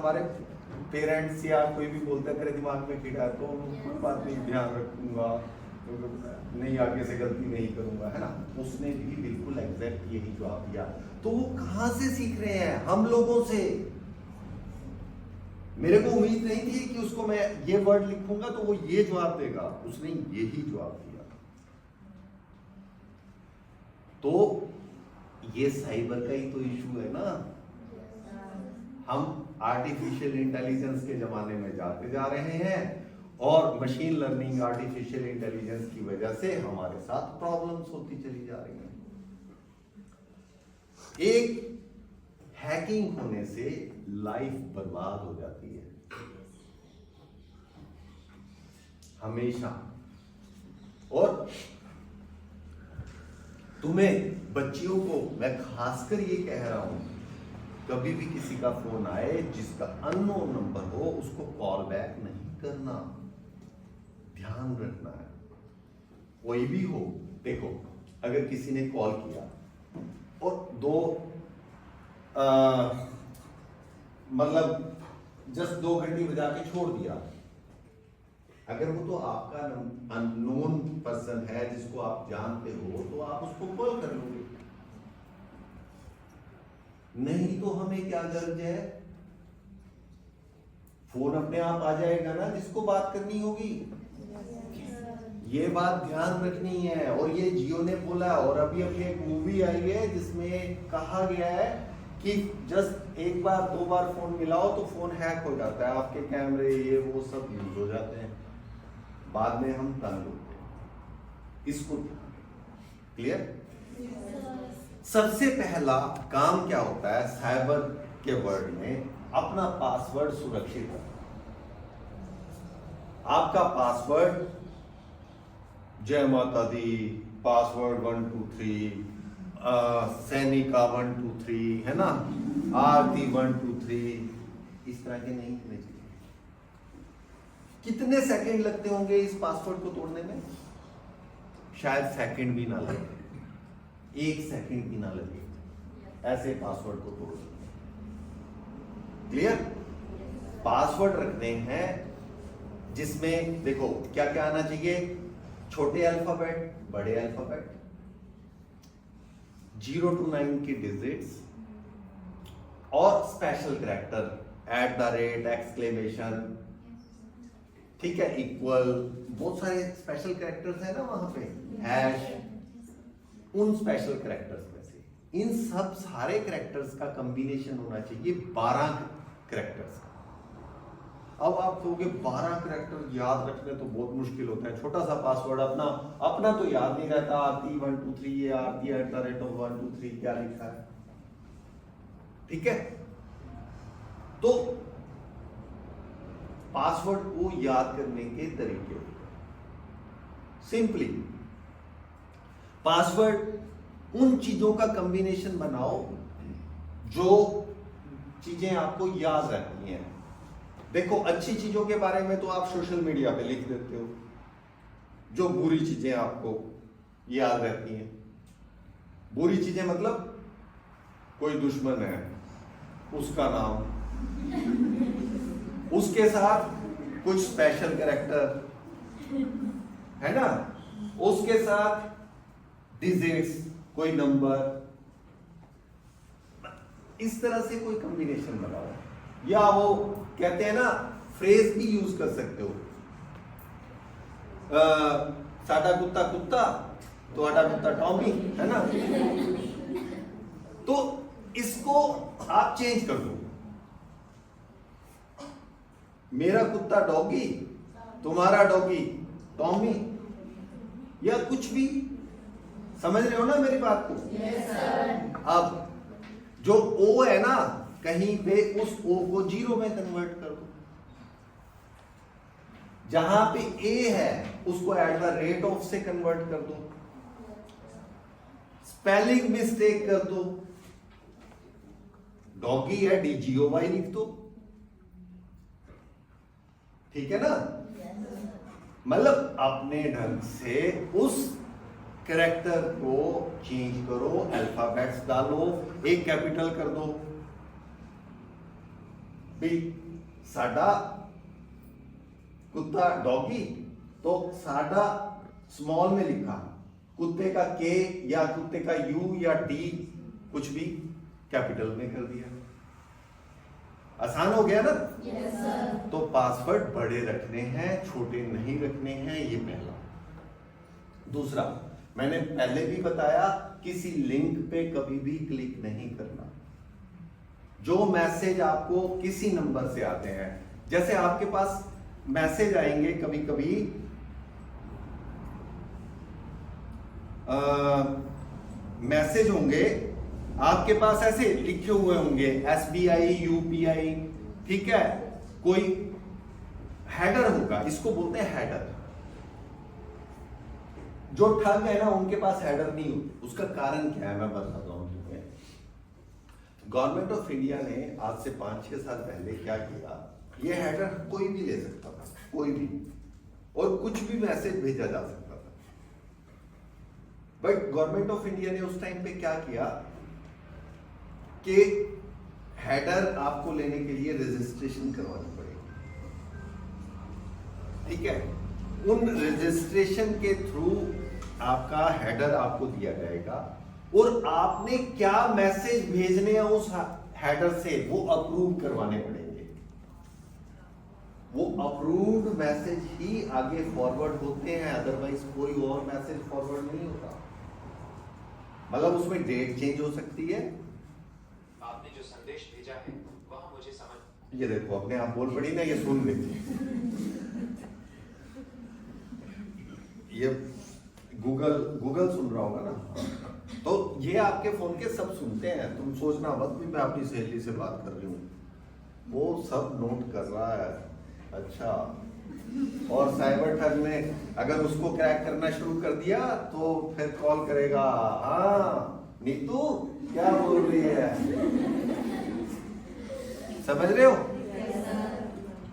हमारे पेरेंट्स या कोई भी बोलता है तेरे दिमाग में कीड़ा है, तो कोई बात नहीं, ध्यान रखूंगा, नहीं आगे से गलती नहीं करूंगा, है ना। उसने भी बिल्कुल एग्जैक्ट यही जवाब दिया। तो वो कहां से सीख रहे हैं? हम लोगों से। मेरे को उम्मीद नहीं थी कि उसको मैं ये वर्ड लिखूंगा तो वो ये जवाब देगा, उसने यही जवाब दिया। तो ये साइबर का ही तो इशू है ना। हम आर्टिफिशियल इंटेलिजेंस के जमाने में जाते जा रहे हैं और मशीन लर्निंग, आर्टिफिशियल इंटेलिजेंस की वजह से हमारे साथ प्रॉब्लम्स होती चली जा रही हैं। एक हैकिंग होने से लाइफ बर्बाद हो जाती है हमेशा। और तुम्हें बच्चियों को मैं खासकर ये कह रहा हूं, कभी भी किसी का फोन आए जिसका अननोन नंबर हो, उसको कॉल बैक नहीं करना, ध्यान रखना है। कोई भी हो, देखो अगर किसी ने कॉल किया और मतलब जस्ट 2 घंटे बजा के छोड़ दिया, अगर वो तो आपका अननोन पर्सन है जिसको आप जानते हो, तो आप उसको कॉल कर लोगे। नहीं तो हमें क्या गर्ज है, फोन अपने आप आ जाएगा ना जिसको बात करनी होगी। ये बात ध्यान रखनी है। और ये जियो ने बोला, और अभी अभी एक मूवी आई है जिसमें कहा गया है कि जस्ट 1 बार 2 बार फोन मिलाओ तो फोन हैक हो जाता है, आपके कैमरे ये वो सब यूज हो जाते हैं, बाद में हम तंग होते हैं। इसको क्लियर? सबसे पहला काम क्या होता है साइबर के वर्ल्ड में? अपना पासवर्ड सुरक्षित रखना। आपका पासवर्ड जय माता दी, पासवर्ड 1 2 3, सैनिका 1 2 3, है ना, आरती 1 2 3, इस तरह के नहीं होने चाहिए। कितने सेकंड लगते होंगे इस पासवर्ड को तोड़ने में? शायद सेकंड भी ना लगे, 1 सेकंड भी ना लगे ऐसे पासवर्ड को तोड़ सकते हैं। क्लियर? पासवर्ड रखने हैं जिसमें देखो क्या क्या आना चाहिए, छोटे अल्फाबेट, बड़े अल्फाबेट, 0 to 9 की डिजिट्स और स्पेशल कैरेक्टर, @ एक्सक्लेमेशन, ठीक है, इक्वल, बहुत सारे स्पेशल कैरेक्टर्स है ना वहां पे, हैश, उन स्पेशल कैरेक्टर्स में से इन सब सारे कैरेक्टर्स का कॉम्बिनेशन होना चाहिए 12 कैरेक्टर्स का। अब आप कहोगे 12 कैरेक्टर याद रखने तो बहुत मुश्किल होता है, छोटा सा पासवर्ड अपना तो याद नहीं रहता, आरती 1 2 3, ये आरती @ 1 2 3 क्या लिखा है, ठीक है। तो पासवर्ड को याद करने के तरीके होते हैं। सिंपली पासवर्ड उन चीजों का कॉम्बिनेशन बनाओ जो चीजें आपको याद रहती हैं। देखो अच्छी चीजों के बारे में तो आप सोशल मीडिया पे लिख देते हो, जो बुरी चीजें आपको याद रहती हैं। बुरी चीजें मतलब कोई दुश्मन है, उसका नाम, उसके साथ कुछ स्पेशल कैरेक्टर, है ना, उसके साथ डिजिट्स, कोई नंबर, इस तरह से कोई कॉम्बिनेशन बनाओ। या वो कहते हैं ना, फ्रेज भी यूज कर सकते हो, साडा कुत्ता कुत्ता, तुम्हारा कुत्ता टॉमी, है ना। तो इसको आप चेंज कर दो, मेरा कुत्ता डॉगी, तुम्हारा डॉगी टॉमी, या कुछ भी। समझ रहे हो ना मेरी बात को? yes, sir. अब जो ओ है ना, कहीं पे उस ओ को 0 में कन्वर्ट कर दो, जहां पे ए है उसको @ से कन्वर्ट कर दो, स्पेलिंग मिस्टेक कर दो, डॉगी है DGOY लिख दो, ठीक है ना। मतलब अपने ढंग से उस कैरेक्टर को चेंज करो, अल्फाबेट्स डालो, एक कैपिटल कर दो, भी साडा कुत्ता डॉगी, तो साडा स्मॉल में लिखा, कुत्ते का के या कुत्ते का यू या टी कुछ भी कैपिटल में कर दिया। आसान हो गया ना? Yes, sir. तो पासवर्ड बड़े रखने हैं, छोटे नहीं रखने हैं, ये पहला। दूसरा, मैंने पहले भी बताया, किसी लिंक पे कभी भी क्लिक नहीं करना। जो मैसेज आपको किसी नंबर से आते हैं, जैसे आपके पास मैसेज आएंगे कभी कभी मैसेज होंगे आपके पास ऐसे लिखे हुए होंगे SBI UPI, ठीक है, कोई हेडर होगा, इसको बोलते हैं हेडर। जो ठग है ना उनके पास हेडर नहीं होती। उसका कारण क्या है मैं बताता हूं तुम्हें। गवर्नमेंट ऑफ इंडिया ने आज से 5-6 साल पहले क्या किया, ये हेडर कोई भी ले सकता था, कोई भी, और कुछ भी मैसेज भेजा जा सकता था। बट गवर्नमेंट ऑफ इंडिया ने उस टाइम पे क्या किया कि हेडर आपको लेने के लिए रजिस्ट्रेशन करवानी पड़ेगी, ठीक है। उन रजिस्ट्रेशन के थ्रू आपका हेडर आपको दिया जाएगा, और आपने क्या मैसेज भेजने हैं उस हेडर से वो अप्रूव करवाने पड़ेंगे। वो अप्रूव्ड मैसेज ही आगे फॉरवर्ड होते हैं, अदरवाइज कोई और मैसेज फॉरवर्ड नहीं होता। मतलब उसमें डेट चेंज हो सकती है। आपने जो संदेश भेजा है वह मुझे समझ, ये देखो अपने आप बोल पड़ी ना, ये सुन लेती ये गूगल सुन रहा होगा ना, तो ये आपके फोन के सब सुनते हैं। तुम सोचना मत भी मैं अपनी सहेली से बात कर रही हूँ, वो सब नोट कर रहा है। अच्छा, और साइबर ठग ने अगर उसको क्रैक करना शुरू कर दिया तो फिर कॉल करेगा, हाँ नीतू क्या बोल रही है, समझ रहे हो?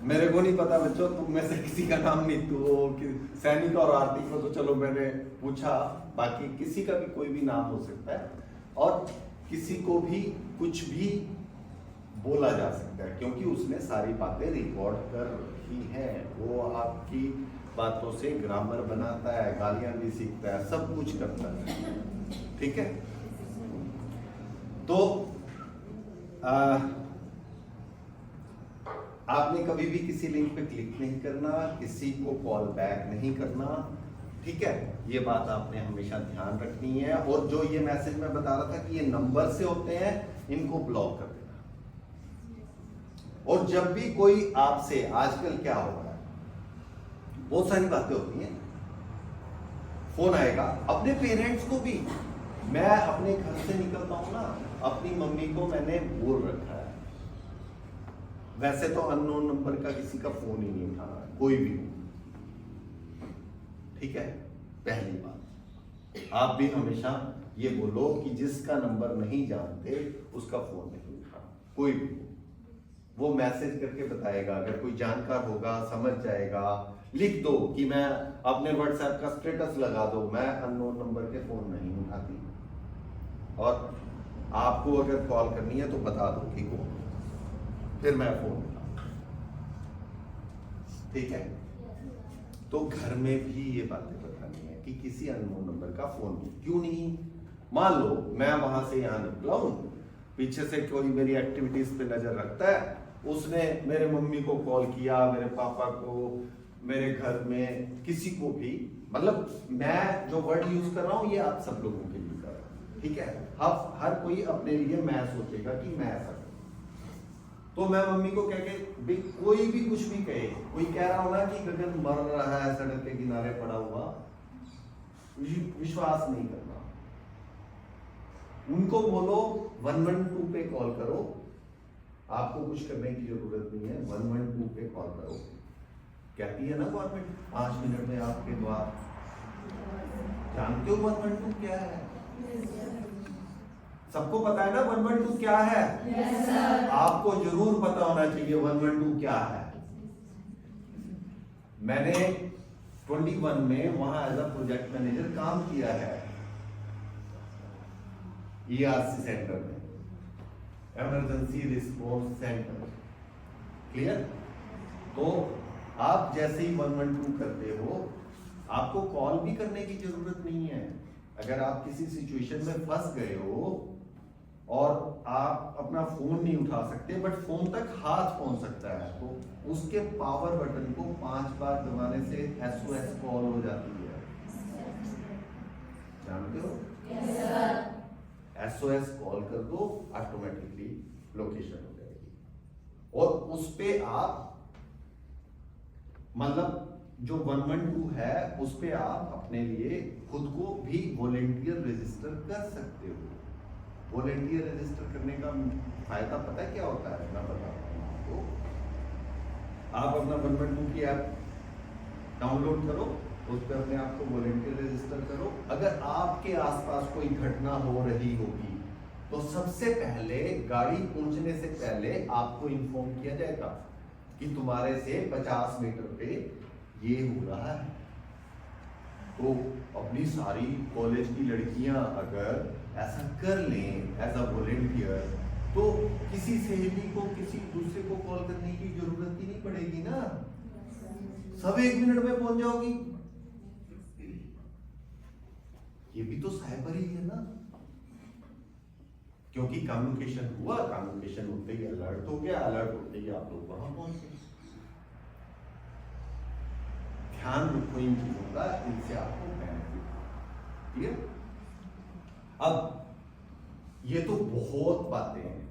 मेरे को नहीं पता बच्चों, तुम में से किसी का नाम नीतू हो, सैनिक और आरती को तो चलो मैंने पूछा, बाकी किसी का भी कोई भी नाम हो सकता है, और किसी को भी कुछ भी बोला जा सकता है, क्योंकि उसने सारी बातें रिकॉर्ड कर रखी हैं। वो आपकी बातों से ग्रामर बनाता है, गालियां भी सीखता है, सब कुछ करता है, ठीक है। तो आपने कभी भी किसी लिंक पे क्लिक नहीं करना, किसी को कॉल बैक नहीं करना, ठीक है। ये बात आपने हमेशा ध्यान रखनी है। और जो ये मैसेज मैं बता रहा था कि ये नंबर से होते हैं, इनको ब्लॉक कर देना। और जब भी कोई आपसे, आजकल क्या हो रहा है, बहुत सारी बातें होती हैं, फोन आएगा अपने पेरेंट्स को भी। मैं अपने घर से निकलता हूं ना, अपनी मम्मी को मैंने बोल रखा है, वैसे तो अननोन नंबर का किसी का फोन ही नहीं उठाना, कोई भी, ठीक है। पहली बात, आप भी हमेशा ये बोलो कि जिसका नंबर नहीं जानते उसका फोन नहीं उठाना, कोई भी। वो मैसेज करके बताएगा, अगर कोई जानकार होगा समझ जाएगा। लिख दो कि मैं अपने व्हाट्सएप का स्टेटस लगा दो, मैं अननोन नंबर के फोन नहीं उठाती, और आपको अगर कॉल करनी है तो बता दो कि कौन, फिर मैं फोन उठाऊंगा, ठीक है। तो घर में भी ये बातें बतानी है कि किसी अननोन नंबर का फोन क्यों नहीं। मान लो मैं वहां से यहाँ निकला हूं, पीछे से कोई मेरी एक्टिविटीज पे नजर रखता है, उसने मेरे मम्मी को कॉल किया, मेरे पापा को, मेरे घर में किसी को भी, मतलब मैं जो वर्ड यूज कर रहा हूं ये आप सब लोगों के लिए कर रहा हूं, ठीक है। हर कोई अपने लिए मैं सोचेगा कि मैं ऐसा करूं। तो मैं मम्मी को कह के, कोई भी कुछ भी कहे, कोई कह रहा हो ना कि गगन मर रहा है सड़क के किनारे पड़ा हुआ, विश्वास नहीं करना। उनको बोलो 112 पे कॉल करो, आपको कुछ करने की जरूरत नहीं है, 112 पे कॉल करो। कहती है ना गवर्नमेंट 5 मिनट में आपके द्वार। जानते हो 112 क्या है? सबको पता है ना 112 क्या है? Yes, sir. आपको जरूर पता होना चाहिए 112 क्या है। मैंने 21 में वहां एज अ प्रोजेक्ट मैनेजर काम किया है, ERC सेंटर में, इमरजेंसी रिस्पॉन्स सेंटर, क्लियर? तो आप जैसे ही 112 करते हो, आपको कॉल भी करने की जरूरत नहीं है। अगर आप किसी सिचुएशन में फंस गए हो और आप अपना फोन नहीं उठा सकते बट फोन तक हाथ पहुंच सकता है, तो उसके पावर बटन को 5 बार दबाने से SOS कॉल हो जाती है। जानते हो? Yes, sir. SOS कॉल कर दो, ऑटोमेटिकली लोकेशन हो जाएगी। और उस पे आप मतलब जो 112 है उस पे आप अपने लिए खुद को भी वॉलेंटियर रजिस्टर कर सकते हो। वॉलेंटियर रजिस्टर करने का फायदा पता है क्या होता है? मैं बताता हूँ आपको। आप अपना 112 की ऐप डाउनलोड करो, उस पर अपने आप को वॉलेंटियर रजिस्टर करो। अगर आपके आसपास कोई घटना हो रही होगी तो सबसे पहले गाड़ी पहुंचने से पहले आपको इन्फॉर्म किया जाएगा कि तुम्हारे से 50 मीटर पे ये हो रहा है। तो अपनी सारी कॉलेज की लड़कियां अगर ऐसा कर लें एज अ वॉलेंटियर, तो किसी सहेली को किसी दूसरे को कॉल करने की जरूरत ही नहीं पड़ेगी ना। सब 1 मिनट में पहुंच जाओगी। ये भी तो साइबर ही है ना, क्योंकि कम्युनिकेशन हुआ, कम्युनिकेशन होते ही अलर्ट हो गया, अलर्ट होते ही आप लोग वहां पहुंच गए। ध्यान रखो इन चीजों का, इनसे आपको बेनिफिट। क्लियर? अब ये तो बहुत बातें हैं,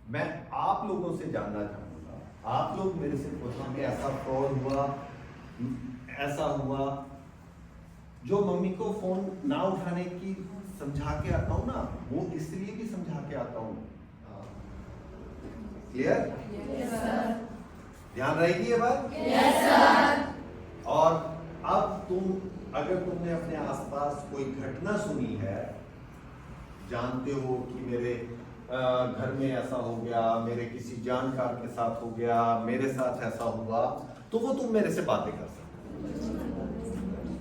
मैं आप लोगों से जानना चाहूंगा। आप लोग मेरे से पूछो कि ऐसा फ्रॉड हुआ, ऐसा हुआ। जो मम्मी को फोन ना उठाने की समझा के आता हूं ना, वो इसलिए भी समझा के आता हूं। क्लियर? Yes, sir. ध्यान रहेगी ये बात? Yes, sir. और अब अगर तुमने अपने आसपास कोई घटना सुनी है, जानते हो कि मेरे घर में ऐसा हो गया, मेरे किसी जानकार के साथ हो गया, मेरे साथ ऐसा हुआ, तो वो तुम मेरे से बातें कर सकते हो।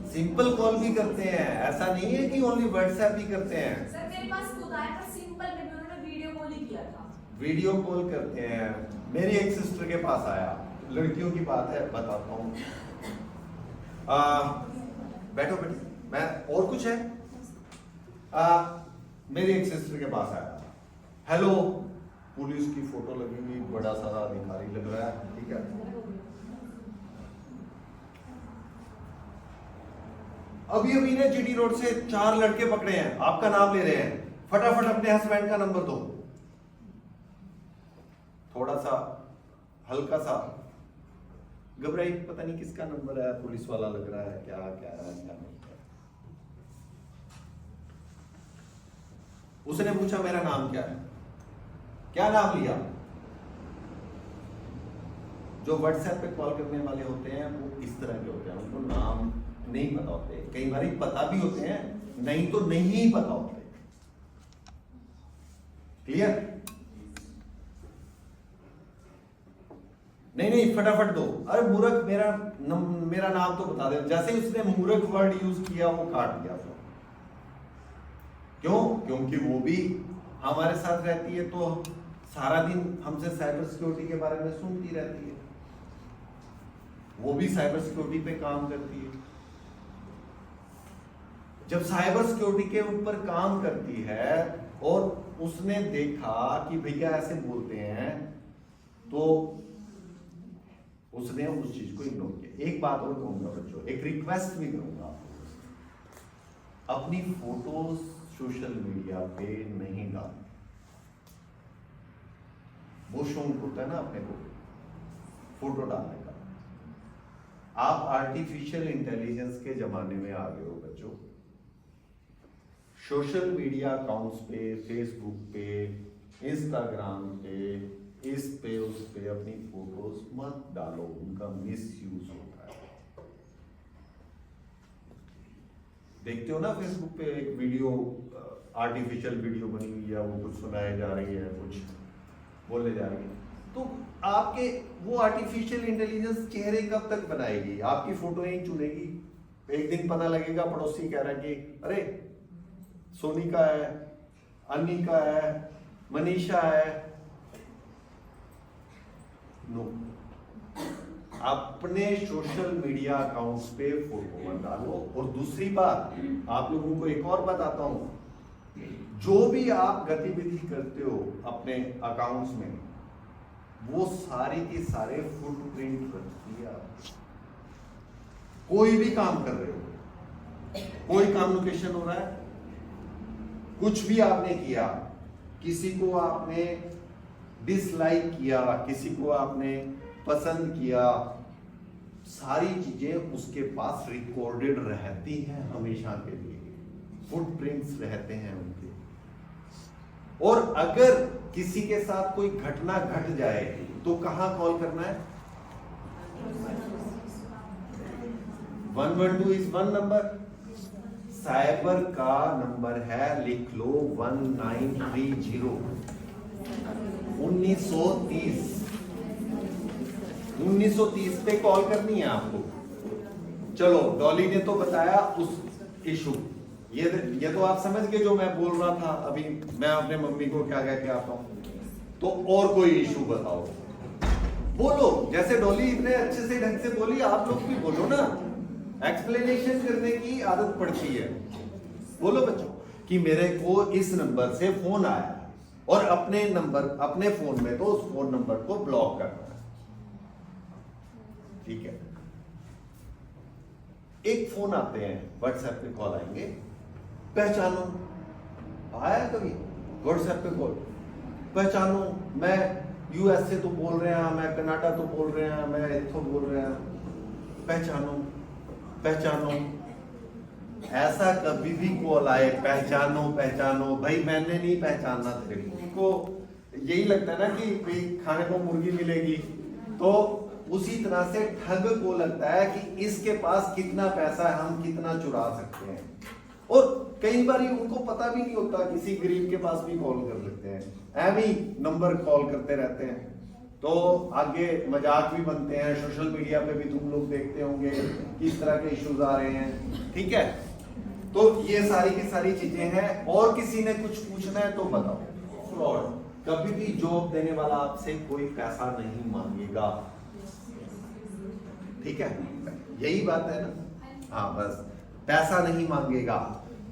सिंपल कॉल भी करते हैं, ऐसा नहीं है कि ओनली व्हाट्सएप भी करते हैं। सर मेरे पास खुद आया था, सिंपल में भी उन्होंने वीडियो कॉल ही किया था। वीडियो कॉल करते हैं। मेरी एक सिस्टर के पास आया, लड़कियों की बात है, बताता हूँ। बैठो बैठो, मैं और कुछ है। मेरी एक सिस्टर के पास आया, हेलो, पुलिस की फोटो लगी हुई, बड़ा सारा अधिकारी लग रहा है, ठीक है। अभी अभी ने जीटी रोड से 4 लड़के पकड़े हैं, आपका नाम ले रहे हैं, फटाफट अपने हस्बैंड का नंबर दो। थोड़ा सा हल्का सा घबराई, पता नहीं किसका नंबर है, पुलिस वाला लग रहा है, क्या क्या है क्या नहीं है। उसने पूछा मेरा नाम क्या है, क्या नाम लिया। जो व्हाट्सएप पे कॉल करने वाले होते हैं वो इस तरह के होते हैं, उनको नाम नहीं पता होते, कई बार पता भी होते हैं, नहीं तो नहीं पता होते। क्लियर? नहीं फटाफट दो। अरे मूर्ख, मेरा नाम तो बता दे। जैसे ही उसने मूर्ख वर्ड यूज किया, वो काट दिया फोन। क्यों? क्योंकि वो भी हमारे साथ रहती है, तो सारा दिन हमसे साइबर सिक्योरिटी के बारे में सुनती रहती है। वो भी साइबर सिक्योरिटी पे काम करती है। जब साइबर सिक्योरिटी के ऊपर काम करती है और उसने देखा कि भैया ऐसे बोलते हैं, तो उसने उस चीज को इग्नोर किया। एक बात और कहूंगा बच्चों, एक रिक्वेस्ट भी करूंगा आपको, अपनी फोटोज सोशल मीडिया पे नहीं डाल। वो शौक होता है ना अपने को फोटो डालने का। आप आर्टिफिशियल इंटेलिजेंस के जमाने में आ गए हो बच्चों। सोशल मीडिया अकाउंट्स पे, फेसबुक पे, इंस्टाग्राम पे, इस पे उस पे अपनी फोटोज मत डालो, उनका मिसयूज होता है। देखते हो ना फेसबुक पे एक वीडियो, आर्टिफिशियल वीडियो बनी हुई है, वो कुछ सुनाए जा रही है, कुछ बोलने जा रही है, तो आपके वो आर्टिफिशियल इंटेलिजेंस चेहरे कब तक बनाएगी? आपकी फोटो ही चुनेगी। एक दिन पता लगेगा पड़ोसी कह रहा है कि अरे सोनी का है, अन्नी का है, मनीषा है, नो, अपने सोशल मीडिया अकाउंट्स पे फोटो मत डालो। और दूसरी बात, आप लोगों को एक और बताता हूं, जो भी आप गतिविधि करते हो अपने अकाउंट्स में, वो सारी की सारे फुटप्रिंट रखती है। आप कोई भी काम कर रहे हो, कोई कम्युनिकेशन हो रहा है, कुछ भी आपने किया, किसी को आपने डिसलाइक किया, किसी को आपने पसंद किया, सारी चीजें उसके पास रिकॉर्डेड रहती हैं हमेशा के लिए, फुटप्रिंट्स रहते हैं उनके। और अगर किसी के साथ कोई घटना घट जाए तो कहां कॉल करना है? 112 इज वन नंबर, साइबर का नंबर है, लिख लो 1930 1930 पे कॉल करनी है आपको। चलो, डॉली ने तो बताया उस इशू, ये तो आप समझ गए जो मैं बोल रहा था अभी। मैं अपने मम्मी को क्या कह के आता हूं, तो और कोई इशू बताओ, बोलो। जैसे डॉली इतने अच्छे से ढंग से बोली, आप लोग भी बोलो ना, एक्सप्लेनेशन करने की आदत पड़ती है। बोलो बच्चों कि मेरे को इस नंबर से फोन आया, और अपने फोन में तो उस फोन नंबर को ब्लॉक करना है, ठीक है। एक फोन आते हैं, व्हाट्सएप पे कॉल आएंगे, पहचानो, आया कभी व्हाट्सएप पे कॉल, पहचानो, मैं यूएस से तो बोल रहे हैं, मैं कनाडा तो बोल रहे हैं, मैं इथों बोल रहे हैं, पहचानो पहचानो। ऐसा कभी भी कॉल आए, पहचानो पहचानो, भाई मैंने नहीं पहचानना तेरे को, यही लगता है ना कि भाई खाने को मुर्गी मिलेगी, तो उसी तरह से ठग को लगता है कि इसके पास कितना पैसा है, हम कितना चुरा सकते हैं। और कई बार उनको पता भी नहीं होता, किसी गरीब के पास भी कॉल कर लेते हैं, एम ही नंबर कॉल करते रहते हैं, तो आगे मजाक भी बनते हैं। सोशल मीडिया पे भी तुम लोग देखते होंगे किस तरह के इश्यूज आ रहे हैं, ठीक है। तो ये सारी की सारी चीजें हैं। और किसी ने कुछ पूछना है तो बताओ। फ्रॉड, कभी भी जॉब देने वाला आपसे कोई पैसा नहीं मांगेगा, ठीक है, यही बात है ना। हाँ, बस पैसा नहीं मांगेगा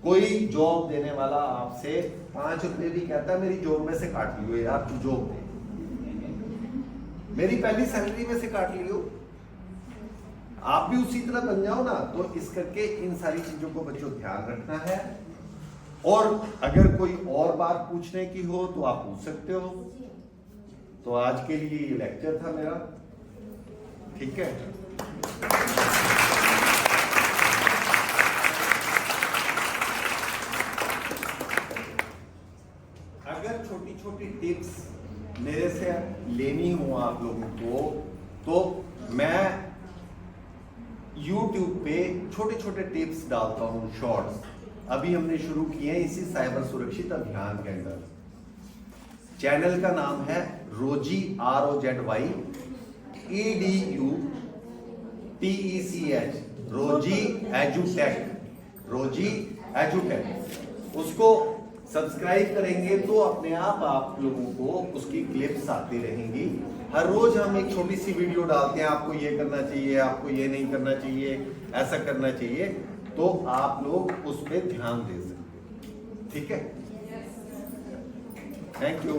कोई। जॉब देने वाला आपसे 5 रुपए भी कहता है मेरी जॉब में से काट लियो यार, तू जॉब दे, मेरी पहली सैलरी में से काट लियो। आप भी उसी तरह बन जाओ ना। तो इस करके इन सारी चीजों को बच्चों ध्यान रखना है। और अगर कोई और बात पूछने की हो तो आप पूछ सकते हो। तो आज के लिए ये लेक्चर था मेरा, ठीक है। अगर छोटी छोटी टिप्स मेरे से लेनी हो आप लोगों को, तो मैं YouTube पे छोटे छोटे टिप्स डालता हूँ, शॉर्ट्स। अभी हमने शुरू किए हैं इसी साइबर सुरक्षित अभियान के अंदर। चैनल का नाम है रोजी ROZYEDUTECH, रोजी एजुटेक, रोजी एजुटेक। उसको सब्सक्राइब करेंगे तो अपने आप लोगों को उसकी क्लिप्स आती रहेंगी। हर रोज हम एक छोटी सी वीडियो डालते हैं, आपको ये करना चाहिए, आपको ये नहीं करना चाहिए, ऐसा करना चाहिए, तो आप लोग उस पर ध्यान दे सकते हैं, ठीक है। Thank you.